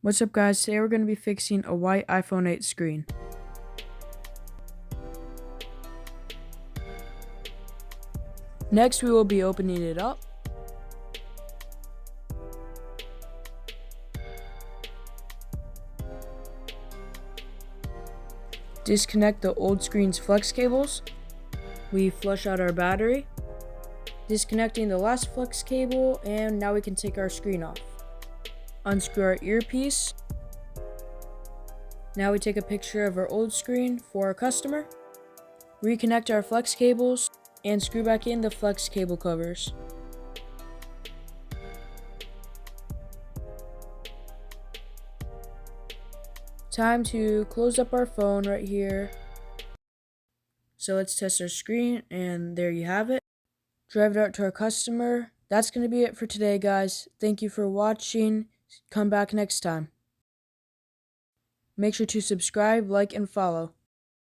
What's up guys, today we're going to be fixing a white iPhone 8 screen. Next we will be opening it up. Disconnect the old screen's flex cables. We flush out our battery. Disconnecting the last flex cable, and now we can take our screen off. Unscrew our earpiece. Now we take a picture of our old screen for our customer. Reconnect our flex cables and screw back in the flex cable covers. Time to close up our phone right here. So let's test our screen, and there you have it. Drive it out to our customer. That's going to be it for today, guys. Thank you for watching. Come back next time. Make sure to subscribe, like, and follow.